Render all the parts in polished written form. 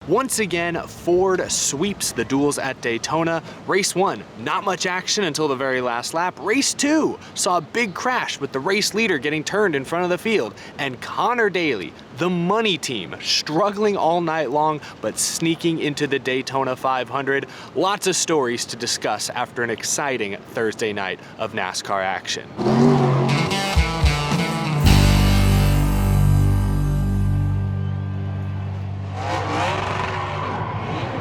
Once again, Ford sweeps the duels at Daytona. Race 1, not much action until the very last lap. Race 2 saw a big crash with the race leader getting turned in front of the field. And Conor Daly, the money team, struggling all night long, but sneaking into the Daytona 500. Lots of stories to discuss after an exciting Thursday night of NASCAR action.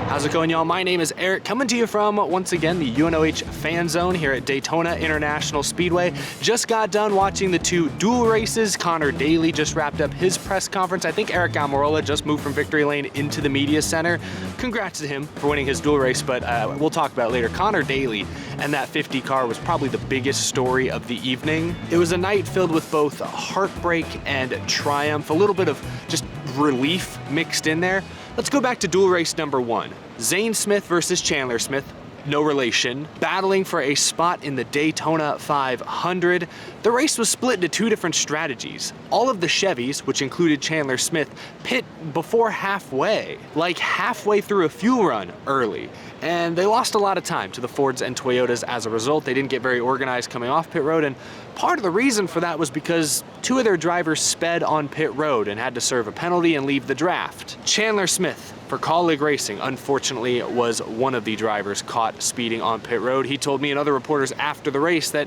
How's it going, y'all? My name is Eric, coming to you from, once again, the UNOH fan zone here at Daytona International Speedway. Just got done watching the two duel races. Conor Daly just wrapped up his press conference. I think Eric Almirola just moved from victory lane into the media center. Congrats to him for winning his duel race, but we'll talk about it later. Conor Daly and that 50 car was probably the biggest story of the evening. It was a night filled with both heartbreak and triumph, a little bit of just relief mixed in there. Let's go back to duel race number 1. Zane Smith versus Chandler Smith, no relation, battling for a spot in the Daytona 500. The race was split into two different strategies. All of the Chevys, which included Chandler Smith, pit before halfway, like halfway through a fuel run early. And they lost a lot of time to the Fords and Toyotas as a result. They didn't get very organized coming off pit road, and part of the reason for that was because two of their drivers sped on pit road and had to serve a penalty and leave the draft. Chandler Smith, for Colleague Racing, unfortunately was one of the drivers caught speeding on pit road. He told me and other reporters after the race that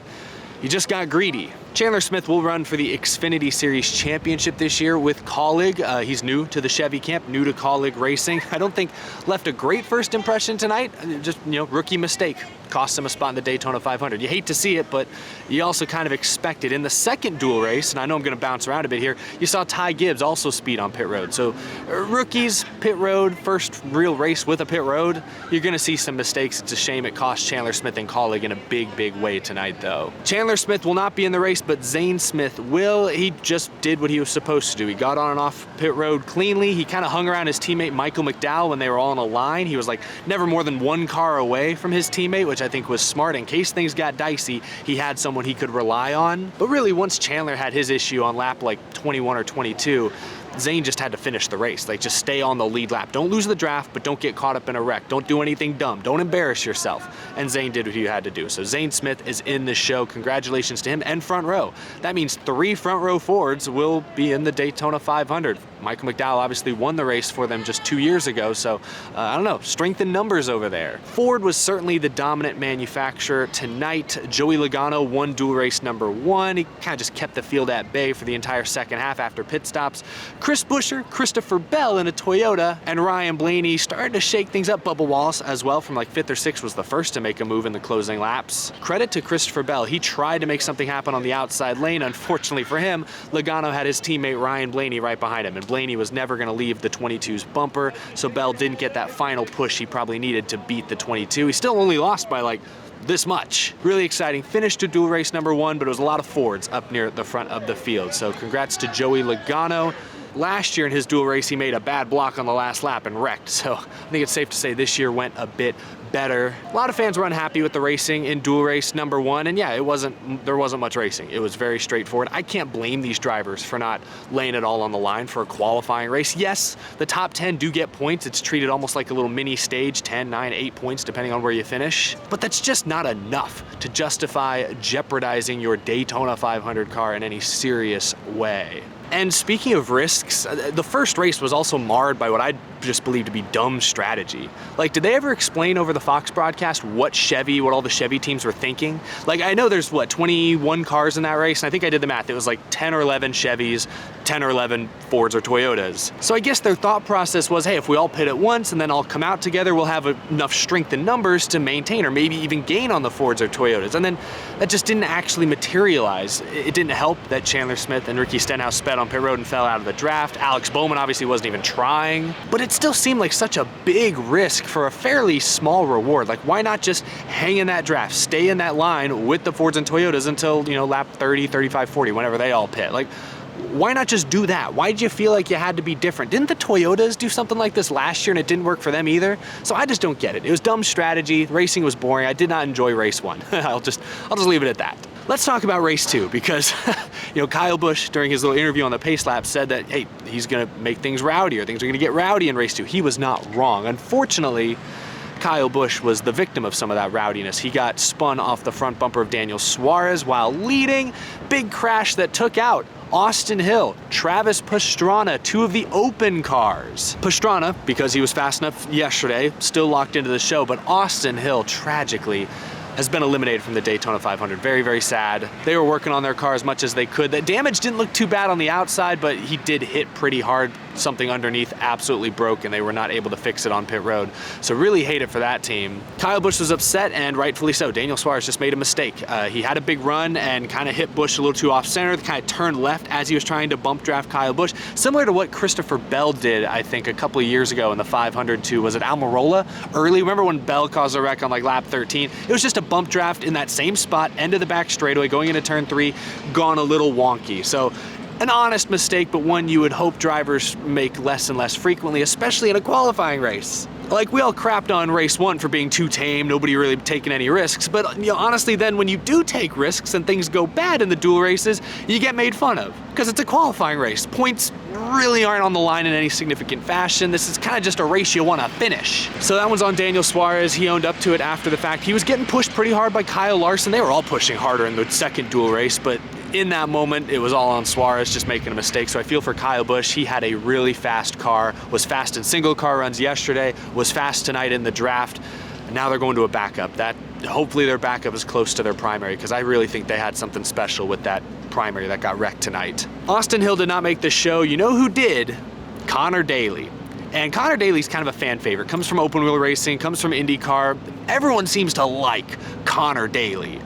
he just got greedy. Chandler Smith will run for the Xfinity Series Championship this year with Colleague. He's new to the Chevy camp, new to Colleague Racing. I don't think left a great first impression tonight. Just, rookie mistake. Cost him a spot in the Daytona 500. You hate to see it, but you also kind of expect it. In the second duel race, and I know I'm gonna bounce around a bit here, you saw Ty Gibbs also speed on pit road. So rookies, pit road, first real race with a pit road, you're gonna see some mistakes. It's a shame it cost Chandler Smith and Colleague in a big, big way tonight though. Chandler Smith will not be in the race, but Zane Smith will. He just did what he was supposed to do. He got on and off pit road cleanly. He kind of hung around his teammate Michael McDowell when they were all on a line. He was like never more than one car away from his teammate, which I think was smart. In case things got dicey, he had someone he could rely on. But really, once Chandler had his issue on lap like 21 or 22, Zane just had to finish the race. Like, just stay on the lead lap. Don't lose the draft, but don't get caught up in a wreck. Don't do anything dumb. Don't embarrass yourself. And Zane did what he had to do. So Zane Smith is in the show. Congratulations to him and front row. That means 3 front row Fords will be in the Daytona 500. Michael McDowell obviously won the race for them just 2 years ago, so I don't know, strength in numbers over there. Ford was certainly the dominant manufacturer tonight. Joey Logano won duel race number 1. He kind of just kept the field at bay for the entire second half after pit stops. Chris Buescher, Christopher Bell in a Toyota, and Ryan Blaney started to shake things up. Bubba Wallace as well from like 5th or 6th was the first to make a move in the closing laps. Credit to Christopher Bell. He tried to make something happen on the outside lane. Unfortunately for him, Logano had his teammate Ryan Blaney right behind him, and Blaney was never going to leave the 22's bumper, so Bell didn't get that final push he probably needed to beat the 22. He still only lost by like this much. Really exciting finish to duel race number 1, but it was a lot of Fords up near the front of the field. So congrats to Joey Logano. Last year in his duel race, he made a bad block on the last lap and wrecked. So I think it's safe to say this year went a bit better. A lot of fans were unhappy with the racing in duel race number 1, and yeah, there wasn't much racing. It was very straightforward. I can't blame these drivers for not laying it all on the line for a qualifying race. Yes, the top 10 do get points. It's treated almost like a little mini stage, 10, 9, 8 points depending on where you finish. But that's just not enough to justify jeopardizing your Daytona 500 car in any serious way. And speaking of risks, the first race was also marred by what I just believe to be dumb strategy. Like, did they ever explain over the Fox broadcast what all the Chevy teams were thinking? Like, I know there's, 21 cars in that race, and I think I did the math. It was like 10 or 11 Chevys, 10 or 11 Fords or Toyotas. So I guess their thought process was, hey, if we all pit at once and then all come out together, we'll have enough strength in numbers to maintain or maybe even gain on the Fords or Toyotas. And then that just didn't actually materialize. It didn't help that Chandler Smith and Ricky Stenhouse sped on pit road and fell out of the draft. Alex Bowman obviously wasn't even trying, but it still seemed like such a big risk for a fairly small reward. Like, why not just hang in that draft, stay in that line with the Fords and Toyotas until, lap 30, 35, 40, whenever they all pit? Like, why not just do that? Why did you feel like you had to be different? Didn't the Toyotas do something like this last year and it didn't work for them either? So I just don't get it. It was dumb strategy. Racing was boring. I did not enjoy race 1. I'll just leave it at that. Let's talk about race 2 because, Kyle Busch during his little interview on the pace lap said that, hey, he's gonna make things rowdier. Things are gonna get rowdy in race 2. He was not wrong. Unfortunately, Kyle Busch was the victim of some of that rowdiness. He got spun off the front bumper of Daniel Suarez while leading. Big crash that took out Austin Hill, Travis Pastrana, 2 of the open cars. Pastrana, because he was fast enough yesterday, still locked into the show, but Austin Hill, tragically, has been eliminated from the Daytona 500. Very, very sad. They were working on their car as much as they could. The damage didn't look too bad on the outside, but he did hit pretty hard. Something underneath absolutely broke, and they were not able to fix it on pit road. So really hate it for that team. Kyle Busch was upset, and rightfully so. Daniel Suarez just made a mistake. He had a big run and kind of hit Busch a little too off center, kind of turned left as he was trying to bump draft Kyle Busch, similar to what Christopher Bell did, I think, a couple of years ago in the 500 to, was it Almirola? Early, remember when Bell caused a wreck on like lap 13? It was just a bump draft in that same spot, end of the back straightaway, going into turn 3, gone a little wonky. So an honest mistake, but one you would hope drivers make less and less frequently, especially in a qualifying race. Like, we all crapped on race 1 for being too tame, nobody really taking any risks, but honestly then when you do take risks and things go bad in the duel races, you get made fun of, because it's a qualifying race. Points really aren't on the line in any significant fashion. This is kind of just a race you want to finish. So that one's on Daniel Suarez. He owned up to it after the fact. He was getting pushed pretty hard by Kyle Larson. They were all pushing harder in the second duel race, but in that moment, it was all on Suarez just making a mistake. So I feel for Kyle Busch. He had a really fast car, was fast in single car runs yesterday, was fast tonight in the draft. And now they're going to a backup. Hopefully their backup is close to their primary, because I really think they had something special with that primary that got wrecked tonight. Austin Hill did not make the show. You know who did? Conor Daly. And Conor Daly's kind of a fan favorite. Comes from open wheel racing, comes from IndyCar. Everyone seems to like Conor Daly.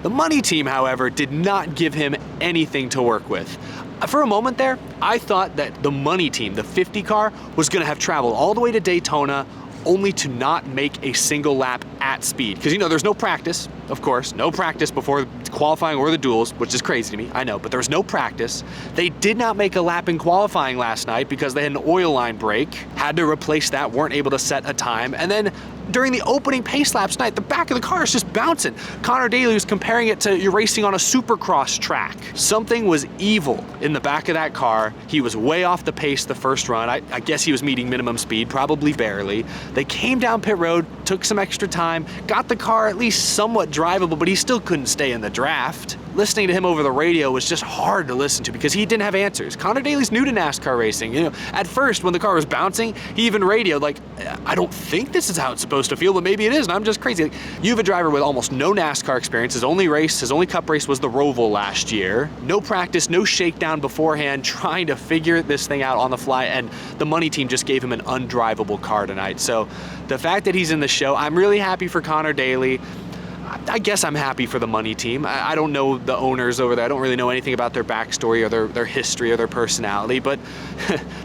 The money team, however, did not give him anything to work with. For a moment there, I thought that the money team, the 50 car, was gonna have traveled all the way to Daytona only to not make a single lap at speed. Because there's no practice, of course, no practice before qualifying or the duels, which is crazy to me, I know, but there was no practice. They did not make a lap in qualifying last night because they had an oil line break, had to replace that, weren't able to set a time, and then during the opening pace laps tonight, the back of the car is just bouncing. Conor Daly was comparing it to you're racing on a supercross track. Something was evil in the back of that car. He was way off the pace the first run. I guess he was meeting minimum speed, probably barely. They came down pit road, took some extra time, got the car at least somewhat drivable, but he still couldn't stay in the draft. Listening to him over the radio was just hard to listen to because he didn't have answers. Conor Daly's new to NASCAR racing. At first when the car was bouncing, he even radioed like, I don't think this is how it's supposed to feel, but maybe it is, and I'm just crazy. Like, you have a driver with almost no NASCAR experience. His only cup race was the Roval last year. No practice, no shakedown beforehand, trying to figure this thing out on the fly, and the money team just gave him an undrivable car tonight. So the fact that he's in the show, I'm really happy for Conor Daly. I guess I'm happy for the money team. I don't know the owners over there. I don't really know anything about their backstory or their history or their personality, but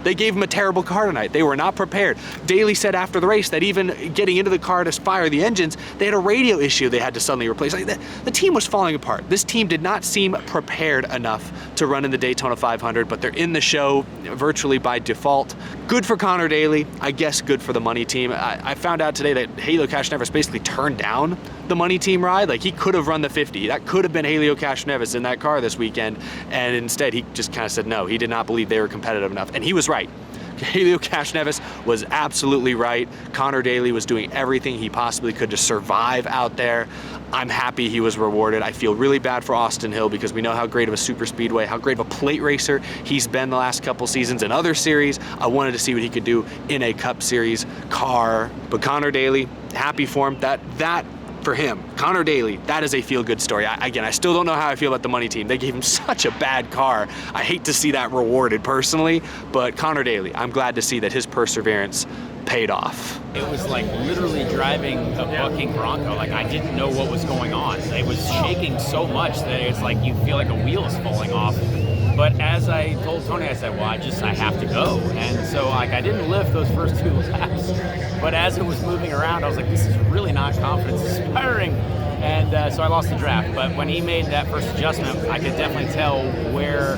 they gave him a terrible car tonight. They were not prepared. Daly said after the race that even getting into the car to fire the engines, they had a radio issue they had to suddenly replace. Like, the team was falling apart. This team did not seem prepared enough to run in the Daytona 500, but they're in the show virtually by default. Good for Conor Daly. I guess good for the money team. I found out today that Helio Castroneves basically turned down the money team ride. Like, he could have run the 50. That could have been Helio Castroneves in that car this weekend, and instead he just kind of said no. He did not believe they were competitive enough, and he was right. Helio Castroneves was absolutely right. Conor Daly was doing everything he possibly could to survive out there. I'm happy he was rewarded. I feel really bad for Austin Hill because we know how great of a super speedway, how great of a plate racer he's been the last couple seasons in other series. I wanted to see what he could do in a Cup Series car. But Conor Daly, happy for him. That for him, Conor Daly, that is a feel-good story. Again, I still don't know how I feel about the money team. They gave him such a bad car. I hate to see that rewarded personally, but Conor Daly, I'm glad to see that his perseverance paid off. It was like literally driving a bucking Bronco. Like, I didn't know what was going on. It was shaking so much that it's like you feel like a wheel is falling off. But as I told Tony, I said, well, I have to go. And so, like, I didn't lift those first 2 laps. But as it was moving around, I was like, this is really not confidence inspiring. And so I lost the draft. But when he made that first adjustment, I could definitely tell where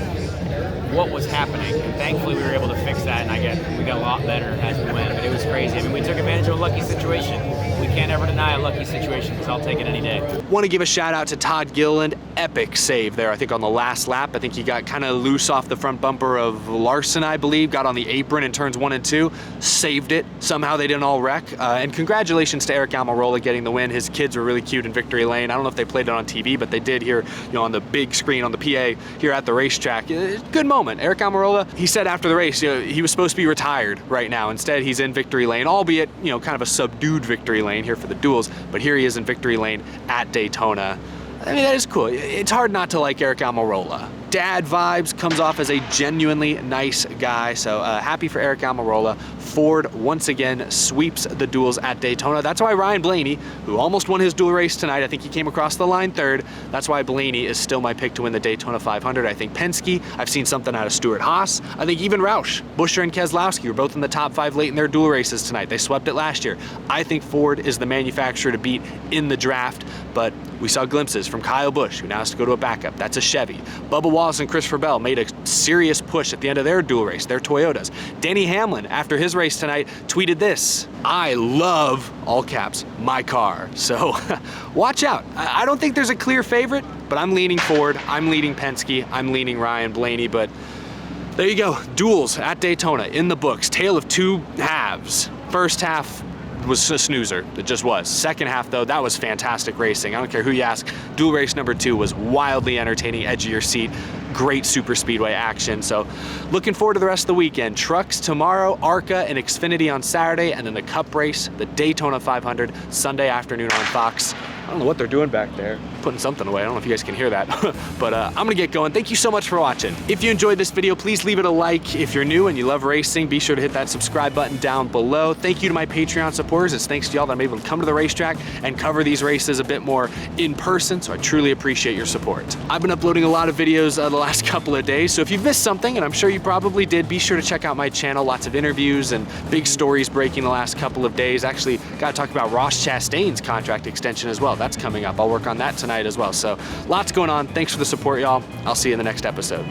what was happening. And thankfully we were able to fix that, and we got a lot better as we went. But it was crazy. I mean, we took advantage of a lucky situation. We can't ever deny a lucky situation, because I'll take it any day. Want to give a shout out to Todd Gilliland. Epic save there, I think, on the last lap. I think he got kind of loose off the front bumper of Larson, I believe, got on the apron in turns 1 and 2, saved it. Somehow they didn't all wreck. And congratulations to Eric Almirola getting the win. His kids were really cute in victory lane. I don't know if they played it on TV, but they did here, on the big screen on the PA here at the racetrack. Good moment. Eric Almirola, he said after the race, he was supposed to be retired right now. Instead, he's in victory lane, albeit, kind of a subdued victory lane here for the Duels, but here he is in victory lane at Daytona. I mean, that is cool. It's hard not to like Eric Almirola. Dad vibes, comes off as a genuinely nice guy, so happy for Eric Almirola. Ford once again sweeps the Duels at Daytona. That's why Ryan Blaney, who almost won his Duel race tonight, I think he came across the line third. That's why Blaney is still my pick to win the Daytona 500. I think Penske, I've seen something out of Stewart Haas. I think even Roush, Buescher and Keselowski were both in the top 5 late in their Duel races tonight. They swept it last year. I think Ford is the manufacturer to beat in the draft, but we saw glimpses from Kyle Busch, who now has to go to a backup. That's a Chevy. Bubba Wallace and Christopher Bell made a serious push at the end of their Duel race, their Toyotas. Denny Hamlin, after his race tonight, tweeted this: "I love," all caps, "my car." So watch out. I don't think there's a clear favorite, but I'm leaning Ford, I'm leaning Penske, I'm leaning Ryan Blaney, but there you go. Duels at Daytona in the books. Tale of two halves. First half was a snoozer. It just was. Second half, though, that was fantastic racing. I don't care who you ask. Duel race number 2 was wildly entertaining, edge of your seat. Great super speedway action. So looking forward to the rest of the weekend. Trucks tomorrow, ARCA and Xfinity on Saturday, and then the Cup race, the Daytona 500, Sunday afternoon on Fox. I don't know what they're doing back there. Putting something away. I don't know if you guys can hear that. But I'm gonna get going. Thank you so much for watching. If you enjoyed this video, please leave it a like. If you're new and you love racing, be sure to hit that subscribe button down below. Thank you to my Patreon supporters. It's thanks to y'all that I'm able to come to the racetrack and cover these races a bit more in person, so I truly appreciate your support. I've been uploading a lot of videos the last couple of days, so if you've missed something, and I'm sure you probably did, be sure to check out my channel. Lots of interviews and big stories breaking the last couple of days. Actually, got to talk about Ross Chastain's contract extension as well. That's coming up. I'll work on that tonight as well. So lots going on. Thanks for the support, y'all. I'll see you in the next episode.